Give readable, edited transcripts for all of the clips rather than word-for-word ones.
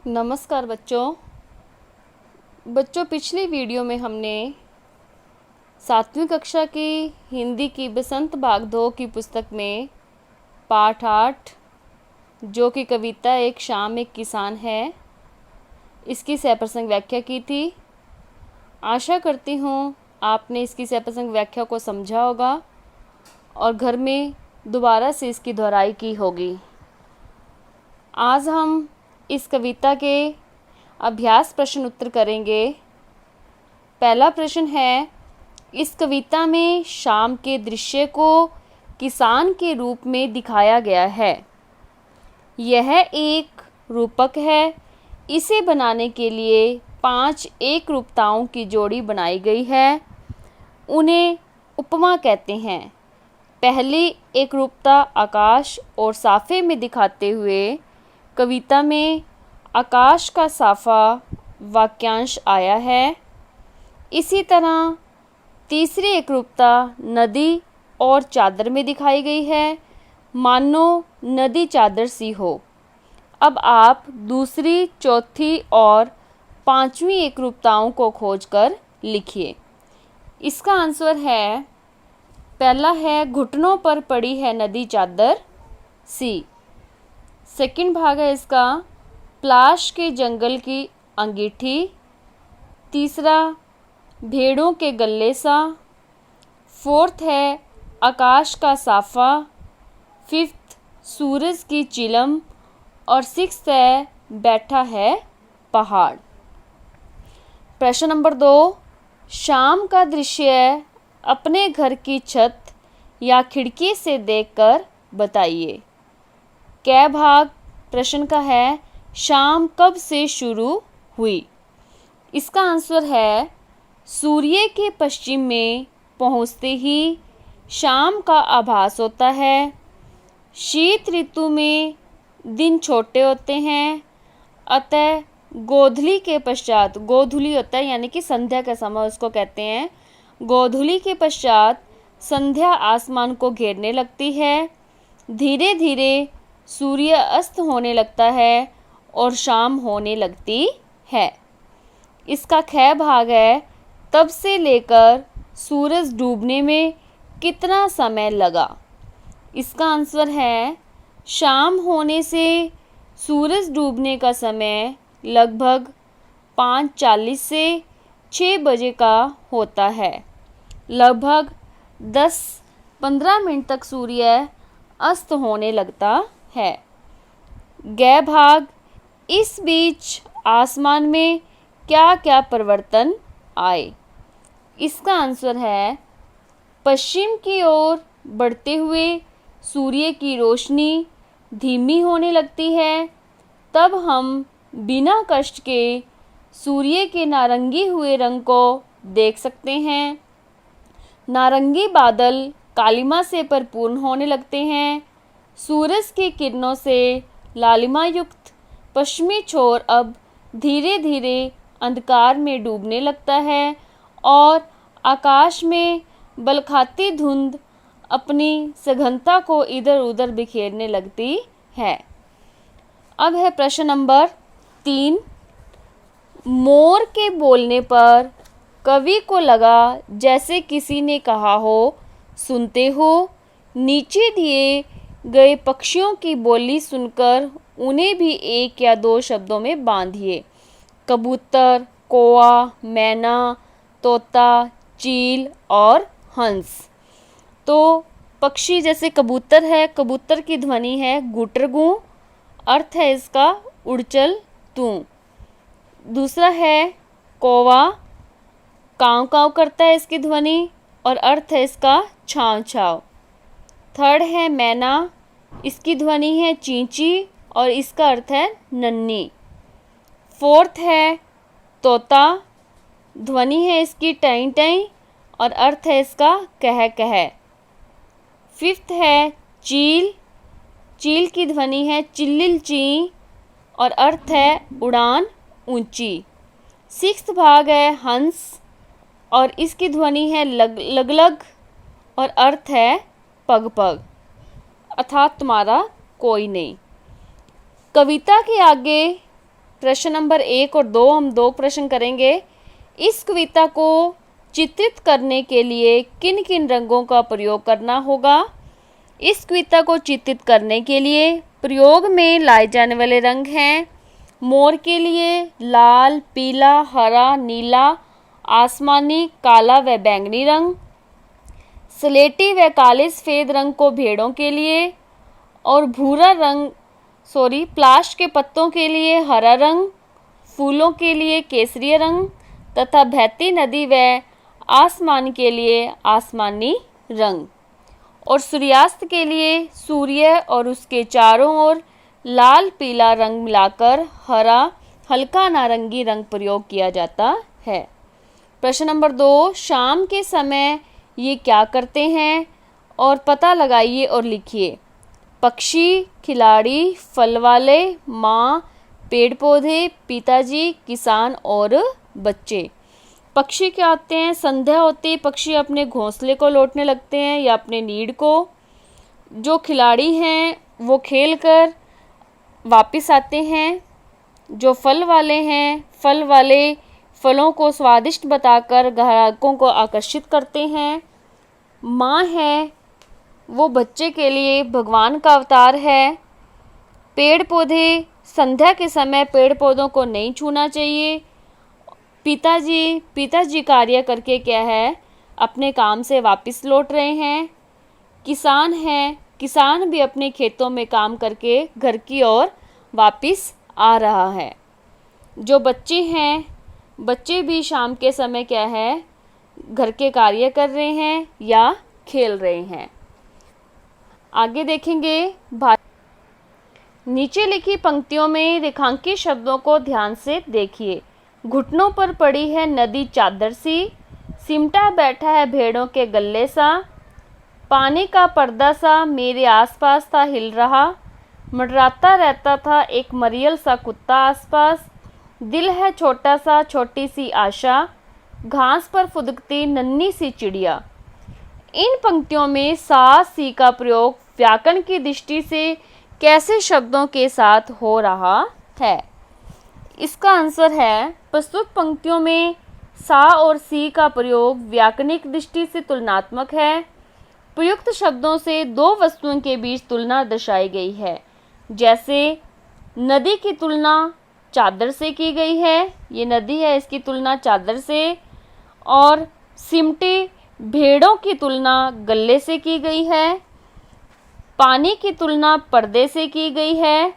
नमस्कार बच्चों पिछली वीडियो में हमने 7वीं कक्षा की हिंदी की बसंत भाग 2 की पुस्तक में पाठ 8 जो कि कविता एक शाम एक किसान है, इसकी सहप्रसंग व्याख्या की थी। आशा करती हूँ आपने इसकी सहप्रसंग व्याख्या को समझा होगा और घर में दोबारा से इसकी दोहराई की होगी। आज हम इस कविता के अभ्यास प्रश्न उत्तर करेंगे। पहला प्रश्न है, इस कविता में शाम के दृश्य को किसान के रूप में दिखाया गया है। यह एक रूपक है। इसे बनाने के लिए 5 एक रूपताओं की जोड़ी बनाई गई है। उन्हें उपमा कहते हैं। पहली एक रूपता आकाश और साफे में दिखाते हुए कविता में आकाश का साफा वाक्यांश आया है। इसी तरह तीसरी एकरूपता नदी और चादर में दिखाई गई है, मानो नदी चादर सी हो। अब आप दूसरी, चौथी और 5वीं एकरूपताओं को खोजकर लिखिए। इसका आंसर है, पहला है घुटनों पर पड़ी है नदी चादर सी। सेकंड भाग है इसका, प्लाश के जंगल की अंगीठी। तीसरा, भेड़ों के गले सा। फोर्थ है आकाश का साफा। फिफ्थ, सूरज की चिलम। और सिक्स्थ है बैठा है पहाड़। प्रश्न नंबर 2, शाम का दृश्य अपने घर की छत या खिड़की से देखकर बताइए। कै भाग प्रश्न का है, शाम कब से शुरू हुई। इसका आंसर है, सूर्य के पश्चिम में पहुंचते ही शाम का आभास होता है। शीत ऋतु में दिन छोटे होते हैं, अतः गोधूली के पश्चात, गोधूली होता है यानी कि संध्या का समय उसको कहते हैं। गोधूली के पश्चात संध्या आसमान को घेरने लगती है। धीरे धीरे सूर्य अस्त होने लगता है और शाम होने लगती है। इसका ख भाग है, तब से लेकर सूरज डूबने में कितना समय लगा। इसका आंसर है, शाम होने से सूरज डूबने का समय लगभग 5:40 से 6 बजे का होता है। लगभग 10-15 मिनट तक सूर्य अस्त होने लगता है। गै भाग, इस बीच आसमान में क्या क्या परिवर्तन आए। इसका आंसर है, पश्चिम की ओर बढ़ते हुए सूर्य की रोशनी धीमी होने लगती है। तब हम बिना कष्ट के सूर्य के नारंगी हुए रंग को देख सकते हैं। नारंगी बादल कालिमा से परिपूर्ण होने लगते हैं। सूरज की किरणों से लालिमा युक्त पश्चिमी छोर अब धीरे धीरे अंधकार में डूबने लगता है और आकाश में बलखाती धुंध अपनी सघनता को इधर उधर बिखेरने लगती है। अब है प्रश्न नंबर 3, मोर के बोलने पर कवि को लगा जैसे किसी ने कहा हो, सुनते हो। नीचे दिए गए पक्षियों की बोली सुनकर उन्हें भी 1 या 2 शब्दों में बांधिए। कबूतर, कौआ, मैना, तोता, चील और हंस। तो पक्षी जैसे कबूतर है, कबूतर की ध्वनि है गुटरगू, अर्थ है इसका उड़चल तू। दूसरा है कौवा, काँव काँव करता है इसकी ध्वनि और अर्थ है इसका छाँव छाँव। थर्ड है मैना, इसकी ध्वनि है चींची और इसका अर्थ है नन्ही। फोर्थ है तोता, ध्वनि है इसकी टई टई और अर्थ है इसका कह कह। फिफ्थ है चील, चील की ध्वनि है चिल्लिल ची और अर्थ है उड़ान ऊंची। सिक्स्थ भाग है हंस और इसकी ध्वनि है लग लग और अर्थ है पग पग, अर्थात तुम्हारा कोई नहीं। कविता के आगे प्रश्न नंबर 1 और 2 हम 2 प्रश्न करेंगे। इस कविता को चित्रित करने के लिए किन किन रंगों का प्रयोग करना होगा? इस कविता को चित्रित करने के लिए प्रयोग में लाए जाने वाले रंग हैं मोर के लिए लाल, पीला, हरा, नीला, आसमानी, काला व बैंगनी रंग, स्लेटी व काले सफ़ेद रंग को भेड़ों के लिए, और भूरा रंग प्लाश के पत्तों के लिए हरा रंग, फूलों के लिए केसरी रंग तथा बहती नदी व आसमान के लिए आसमानी रंग, और सूर्यास्त के लिए सूर्य और उसके चारों ओर लाल पीला रंग मिलाकर हरा हल्का नारंगी रंग प्रयोग किया जाता है। प्रश्न नंबर 2, शाम के समय ये क्या करते हैं और पता लगाइए और लिखिए। पक्षी, खिलाड़ी, फल वाले, माँ, पेड़ पौधे, पिताजी, किसान और बच्चे। पक्षी क्या होते हैं? संध्या होती है, पक्षी अपने घोंसले को लौटने लगते हैं या अपने नीड को। जो खिलाड़ी हैं वो खेल कर वापस आते हैं। जो फल वाले हैं, फल वाले फलों को स्वादिष्ट बताकर ग्राहकों को आकर्षित करते हैं। माँ है वो बच्चे के लिए भगवान का अवतार है। पेड़ पौधे, संध्या के समय पेड़ पौधों को नहीं छूना चाहिए। पिताजी कार्य करके क्या है, अपने काम से वापस लौट रहे हैं। किसान है, किसान भी अपने खेतों में काम करके घर की ओर वापस आ रहा है। जो बच्चे हैं, बच्चे भी शाम के समय क्या है, घर के कार्य कर रहे हैं या खेल रहे हैं। आगे देखेंगे। नीचे लिखी पंक्तियों में रेखांकित शब्दों को ध्यान से देखिए। घुटनों पर पड़ी है नदी चादर सी, सिमटा बैठा है भेड़ों के गले सा, पानी का पर्दा सा मेरे आसपास था हिल रहा, मंडराता रहता था एक मरियल सा कुत्ता आसपास, दिल है छोटा सा छोटी सी आशा, घास पर फुदकती नन्ही सी चिड़िया। इन पंक्तियों में सा सी का प्रयोग व्याकरण की दृष्टि से कैसे शब्दों के साथ हो रहा है? इसका आंसर है, प्रस्तुत पंक्तियों में सा और सी का प्रयोग व्याकरणिक दृष्टि से तुलनात्मक है। प्रयुक्त शब्दों से दो वस्तुओं के बीच तुलना दर्शाई गई है। जैसे नदी की तुलना चादर से की गई है, ये नदी है, इसकी तुलना चादर से, और सिमटे भेड़ों की तुलना गले से की गई है। पानी की तुलना पर्दे से की गई है।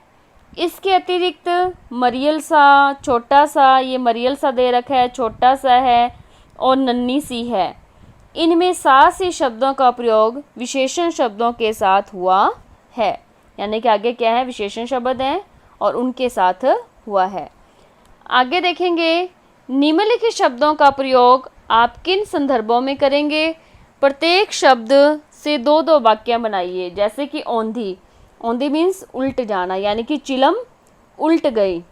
इसके अतिरिक्त मरियल सा, छोटा सा, ये मरियल सा दे रखा है, छोटा सा है और नन्ही सी है। इनमें सा सी शब्दों का प्रयोग विशेषण शब्दों के साथ हुआ है, यानी कि आगे क्या है, विशेषण शब्द हैं और उनके साथ हुआ है। आगे देखेंगे। निम्नलिखित शब्दों का प्रयोग आप किन संदर्भों में करेंगे? प्रत्येक शब्द से दो दो वाक्य बनाइए। जैसे कि औंधी, औंधी मीन्स उल्ट जाना, यानी कि चिलम उल्ट गई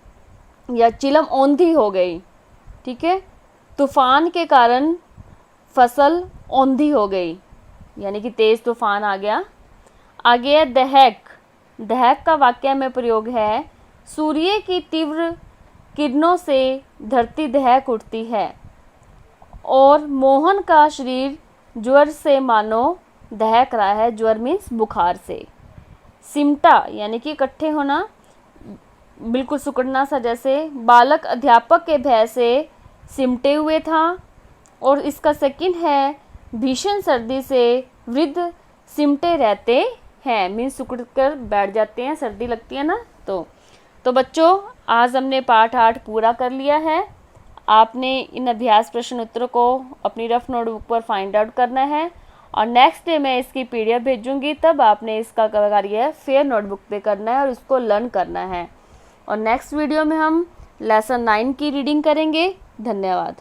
या चिलम औंधी हो गई। ठीक है। तूफान के कारण फसल औंधी हो गई, यानी कि तेज तूफान आ गया। आगे है दहक, दहक का वाक्य में प्रयोग है, सूर्य की तीव्र किरणों से धरती दहक उठती है, और मोहन का शरीर ज्वर से मानो दहक रहा है। ज्वर मीन्स बुखार से। सिमटा यानी कि इकट्ठे होना, बिल्कुल सुकड़ना सा, जैसे बालक अध्यापक के भय से सिमटे हुए था। और इसका सेकंड है, भीषण सर्दी से वृद्ध सिमटे रहते हैं, मीन्स सुकड़ कर बैठ जाते हैं, सर्दी लगती है ना। तो बच्चों, आज हमने पाठ 8 पूरा कर लिया है। आपने इन अभ्यास प्रश्न उत्तरों को अपनी रफ नोटबुक पर फाइंड आउट करना है, और नेक्स्ट डे मैं इसकी PDF भेजूंगी, तब आपने इसका कार्य फेयर नोटबुक पे करना है और उसको लर्न करना है। और नेक्स्ट वीडियो में हम लेसन 9 की रीडिंग करेंगे। धन्यवाद।